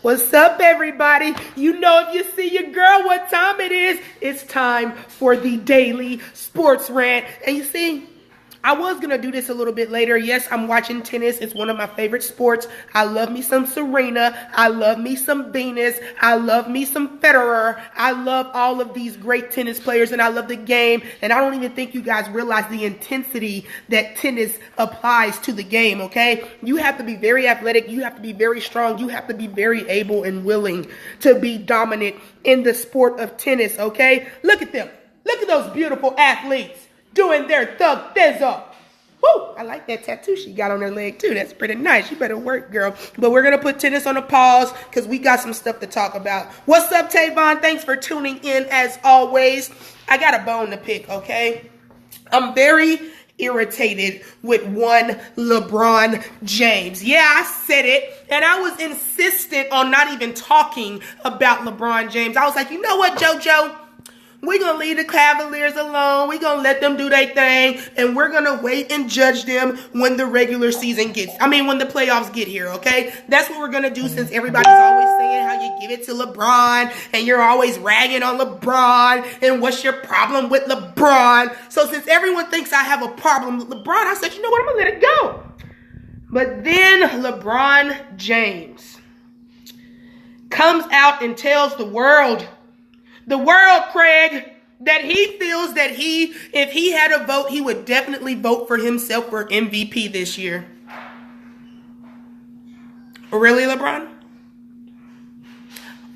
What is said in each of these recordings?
What's up, everybody? You know, if you see your girl, what time it is. It's time for the daily sports rant. And you see, I was going to do this a little bit later. Yes, I'm watching tennis. It's one of my favorite sports. I love me some Serena. I love me some Venus. I love me some Federer. I love all of these great tennis players, and I love the game. And I don't even think you guys realize the intensity that tennis applies to the game, okay? You have to be very athletic. You have to be very strong. You have to be very able and willing to be dominant in the sport of tennis, okay? Look at them. Look at those beautiful athletes doing their thug thizzle. Woo! I like that tattoo she got on her leg too. That's pretty nice. You better work, girl. But we're going to put tennis on a pause because we got some stuff to talk about. What's up, Tavon? Thanks for tuning in as always. I got a bone to pick, okay? I'm very irritated with one LeBron James. Yeah, I said it. And I was insistent on not even talking about LeBron James. I was like, you know what, JoJo? We're going to leave the Cavaliers alone. We're going to let them do their thing. And we're going to wait and judge them when the regular season when the playoffs get here, okay? That's what we're going to do since everybody's always saying how you give it to LeBron. And you're always ragging on LeBron. And what's your problem with LeBron? So since everyone thinks I have a problem with LeBron, I said, you know what? I'm going to let it go. But then LeBron James comes out and tells the world, Craig, that he feels that if he had a vote, he would definitely vote for himself for MVP this year. Really, LeBron?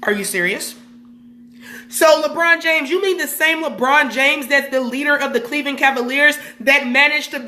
Are you serious? So, LeBron James, you mean the same LeBron James that's the leader of the Cleveland Cavaliers that managed to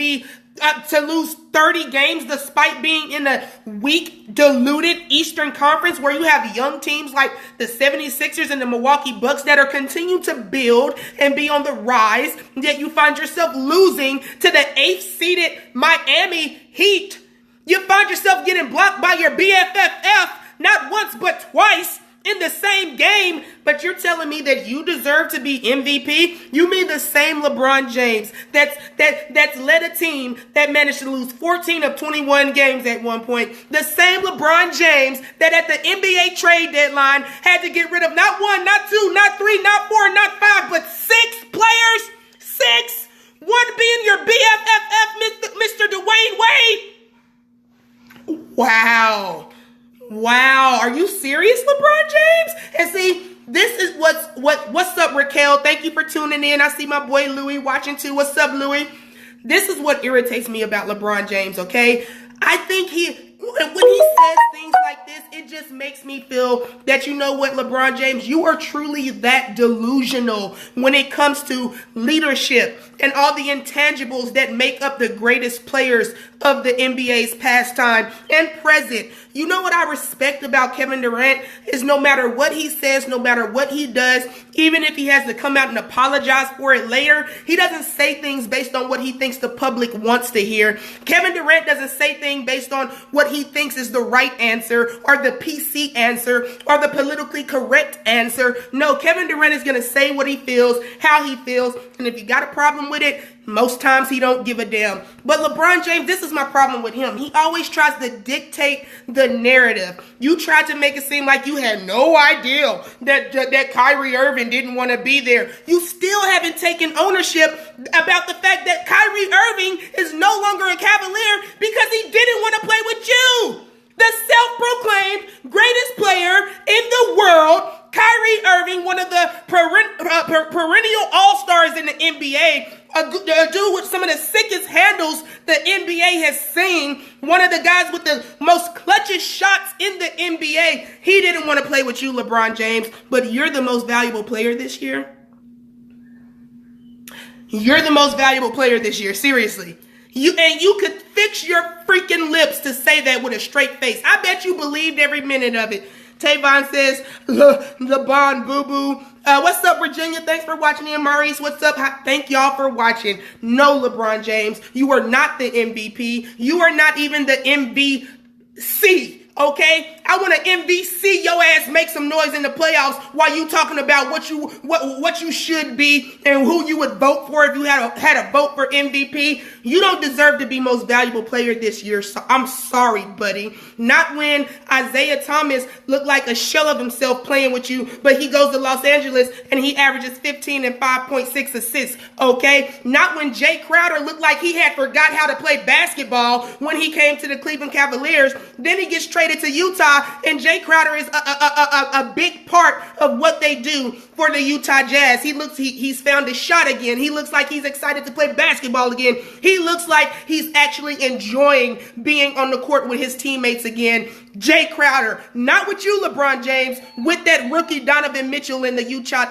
lose 30 games despite being in a weak, diluted Eastern Conference where you have young teams like the 76ers and the Milwaukee Bucks that are continuing to build and be on the rise, yet you find yourself losing to the 8th-seeded Miami Heat. You find yourself getting blocked by your BFFF not once but twice in the same game, but you're telling me that you deserve to be MVP? You mean the same LeBron James that's led a team that managed to lose 14 of 21 games at one point. The same LeBron James that at the NBA trade deadline had to get rid of not one, not two, not three, not four, not five, but 6 players. 6. One being your BFFF, Mr. Dwayne Wade. Wow, are you serious, LeBron James? And see, this is what's up, Raquel? Thank you for tuning in. I see my boy Louis watching too. What's up, Louis? This is what irritates me about LeBron James, okay? I think when he says things like this, it just makes me feel that, you know what, LeBron James, you are truly that delusional when it comes to leadership and all the intangibles that make up the greatest players of the NBA's past time and present. You know what I respect about Kevin Durant is no matter what he says, no matter what he does, even if he has to come out and apologize for it later, he doesn't say things based on what he thinks the public wants to hear. Kevin Durant doesn't say things based on what he thinks is the right answer or the PC answer or the politically correct answer. No, Kevin Durant is going to say what he feels, how he feels, and if you got a problem with it, most times he don't give a damn. But LeBron James, this is my problem with him. He always tries to dictate the narrative. You tried to make it seem like you had no idea that Kyrie Irving didn't want to be there. You still haven't taken ownership about the fact that Kyrie Irving is no longer a Cavalier because he didn't want to play with you. The self-proclaimed greatest player in the world, Kyrie Irving, one of the perennial all-stars in the NBA, a dude with some of the sickest handles the NBA has seen, one of the guys with the most clutchest shots in the NBA. He didn't want to play with you, LeBron James, but you're the most valuable player this year. You're the most valuable player this year, seriously. You could fix your freaking lips to say that with a straight face. I bet you believed every minute of it. Tavon says, LeBron boo-boo. What's up, Virginia? Thanks for watching. And Maurice, what's up? Thank y'all for watching. No, LeBron James, you are not the MVP. You are not even the MVP. Okay? I want to MVC your ass make some noise in the playoffs while you talking about what you should be and who you would vote for if you had a vote for MVP. You don't deserve to be most valuable player this year. So I'm sorry, buddy. Not when Isaiah Thomas looked like a shell of himself playing with you, but he goes to Los Angeles and he averages 15 and 5.6 assists, okay? Not when Jay Crowder looked like he had forgot how to play basketball when he came to the Cleveland Cavaliers. Then he gets traded to Utah, and Jay Crowder is a big part of what they do for the Utah Jazz. He's found his shot again. He looks like he's excited to play basketball again. He looks like he's actually enjoying being on the court with his teammates again. Jay Crowder, not with you, LeBron James, with that rookie Donovan Mitchell in the Utah.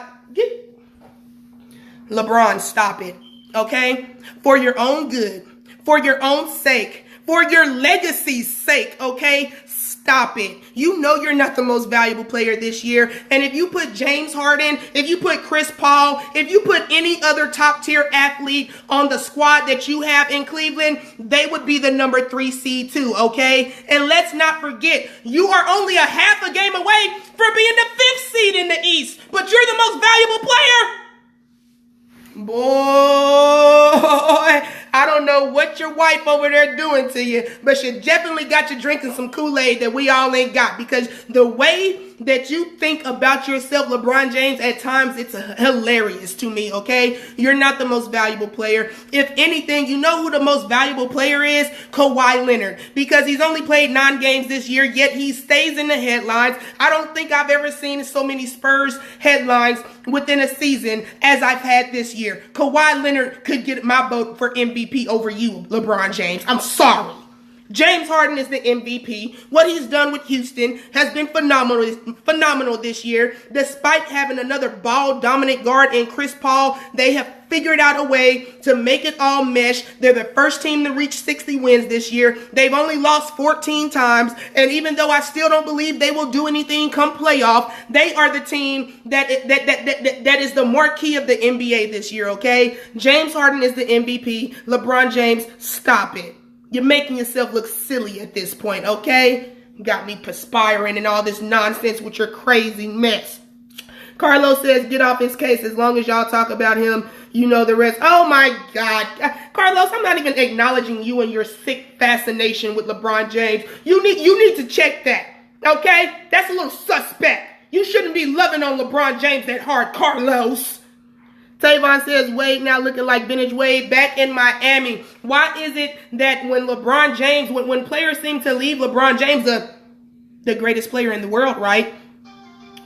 LeBron, stop it, okay? For your own good, for your own sake, for your legacy's sake, okay? Stop it. You know you're not the most valuable player this year. And if you put James Harden, if you put Chris Paul, if you put any other top tier athlete on the squad that you have in Cleveland, they would be the number 3 seed too, okay? And let's not forget, you are only a half a game away from being the 5th seed in the East, but you're the most valuable player. Boy, I don't know what your wife over there doing to you, but she definitely got you drinking some Kool-Aid that we all ain't got, because the way that you think about yourself, LeBron James, at times it's hilarious to me, okay? You're not the most valuable player. If anything, you know who the most valuable player is? Kawhi Leonard, because he's only played 9 games this year, yet he stays in the headlines. I don't think I've ever seen so many Spurs headlines within a season as I've had this year. Kawhi Leonard could get my vote for MVP over you, LeBron James. I'm sorry. James Harden is the MVP. What he's done with Houston has been phenomenal this year. Despite having another ball-dominant guard in Chris Paul, they have figured out a way to make it all mesh. They're the first team to reach 60 wins this year. They've only lost 14 times. And even though I still don't believe they will do anything come playoff, they are the team that is the marquee of the NBA this year, okay? James Harden is the MVP. LeBron James, stop it. You're making yourself look silly at this point, okay? Got me perspiring and all this nonsense with your crazy mess. Carlos says, get off his case. As long as y'all talk about him, you know the rest. Oh, my God. Carlos, I'm not even acknowledging you and your sick fascination with LeBron James. You need to check that, okay? That's a little suspect. You shouldn't be loving on LeBron James that hard, Carlos. Tavon says, Wade now looking like vintage Wade back in Miami. Why is it that when LeBron James, when players seem to leave LeBron James, the greatest player in the world, right?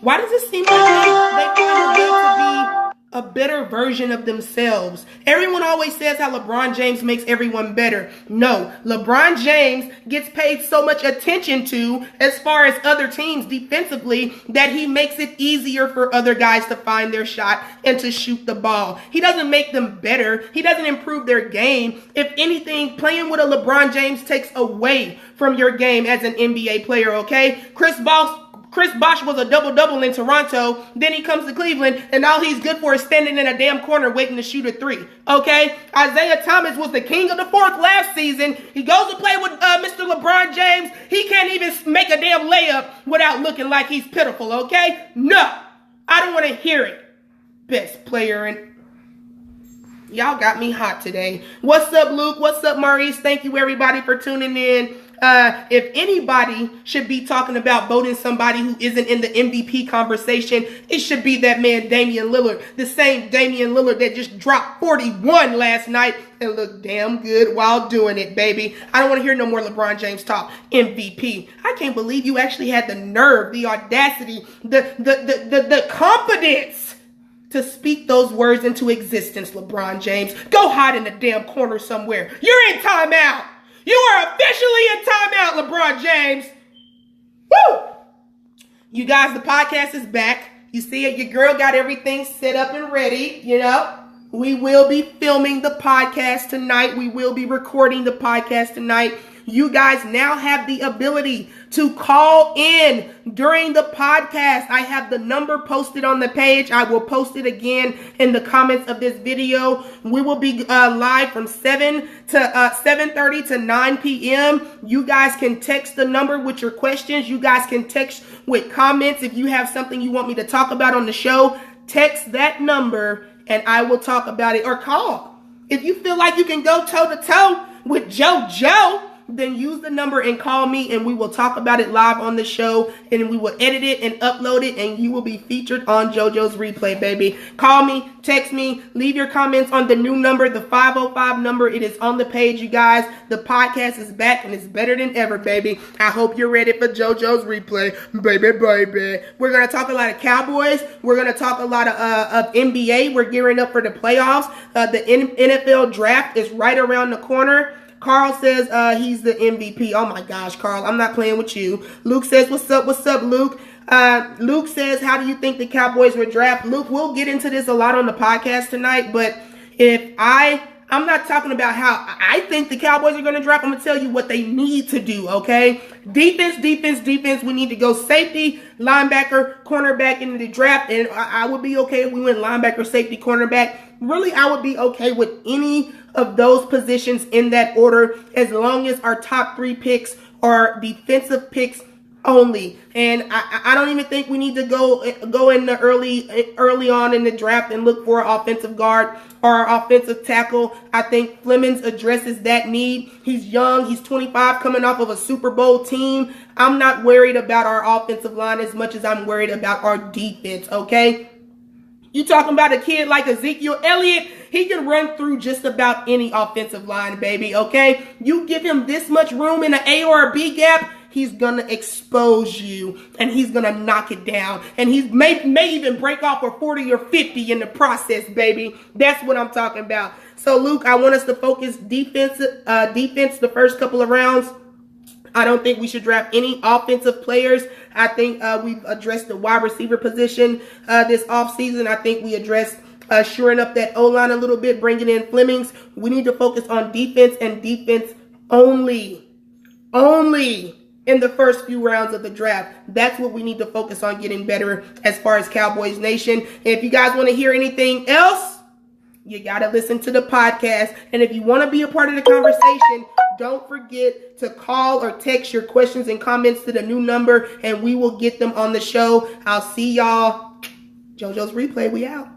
Why does it seem like they find a way to be a better version of themselves? Everyone always says how LeBron James makes everyone better. No, LeBron James gets paid so much attention to as far as other teams defensively that he makes it easier for other guys to find their shot and to shoot the ball. He doesn't make them better. He doesn't improve their game. If anything, playing with a LeBron James takes away from your game as an NBA player, okay? Chris Bosh was a double-double in Toronto. Then he comes to Cleveland, and all he's good for is standing in a damn corner waiting to shoot a 3. Okay? Isaiah Thomas was the king of the 4th last season. He goes to play with Mr. LeBron James. He can't even make a damn layup without looking like he's pitiful, okay? No. I don't want to hear it. Best player in... Y'all got me hot today. What's up, Luke? What's up, Maurice? Thank you, everybody, for tuning in. If anybody should be talking about voting somebody who isn't in the MVP conversation, it should be that man Damian Lillard. The same Damian Lillard that just dropped 41 last night and looked damn good while doing it, baby. I don't want to hear no more LeBron James talk. MVP. I can't believe you actually had the nerve, the audacity, the confidence to speak those words into existence, LeBron James. Go hide in the damn corner somewhere. You're in timeout. You are officially in timeout, LeBron James. Woo! You guys, the podcast is back. You see it. Your girl got everything set up and ready, you know. We will be filming the podcast tonight. We will be recording the podcast tonight. You guys now have the ability to call in during the podcast. I have the number posted on the page. I will post it again in the comments of this video. We will be live from 7:30 to 9 p.m. You guys can text the number with your questions. You guys can text with comments. If you have something you want me to talk about on the show, text that number and I will talk about it, or call. If you feel like you can go toe-to-toe with JoJo, then use the number and call me and we will talk about it live on the show, and we will edit it and upload it and you will be featured on JoJo's Replay, baby. Call me, text me, leave your comments on the new number, the 505 number. It is on the page, you guys. The podcast is back and it's better than ever, baby. I hope you're ready for JoJo's Replay, baby. We're going to talk a lot of Cowboys. We're going to talk a lot of NBA. We're gearing up for the playoffs. The NFL draft is right around the corner. Carl says he's the MVP. Oh my gosh, Carl, I'm not playing with you. Luke says, what's up, Luke? Luke says, how do you think the Cowboys would draft? Luke, we'll get into this a lot on the podcast tonight, but I'm not talking about how I think the Cowboys are going to draft. I'm going to tell you what they need to do, okay? Defense. We need to go safety, linebacker, cornerback into the draft, and I would be okay if we went linebacker, safety, cornerback. Really, I would be okay with any of those positions in that order as long as our top 3 picks are defensive picks only. And I don't even think we need to go in the early on in the draft and look for an offensive guard or offensive tackle. I think Flemings addresses that need. He's young. He's 25, coming off of a Super Bowl team. I'm not worried about our offensive line as much as I'm worried about our defense, okay? You talking about a kid like Ezekiel Elliott, he can run through just about any offensive line, baby, okay? You give him this much room in an A or a B gap, he's going to expose you, and he's going to knock it down. And he may even break off a 40 or 50 in the process, baby. That's what I'm talking about. So, Luke, I want us to focus defense the first couple of rounds. I don't think we should draft any offensive players. I think we've addressed the wide receiver position this offseason. I think we addressed shoring up that O-line a little bit, bringing in Flemings. We need to focus on defense and defense only. Only in the first few rounds of the draft. That's what we need to focus on getting better as far as Cowboys Nation. If you guys want to hear anything else, you got to listen to the podcast. And if you want to be a part of the conversation, don't forget to call or text your questions and comments to the new number, and we will get them on the show. I'll see y'all. JoJo's Replay, we out.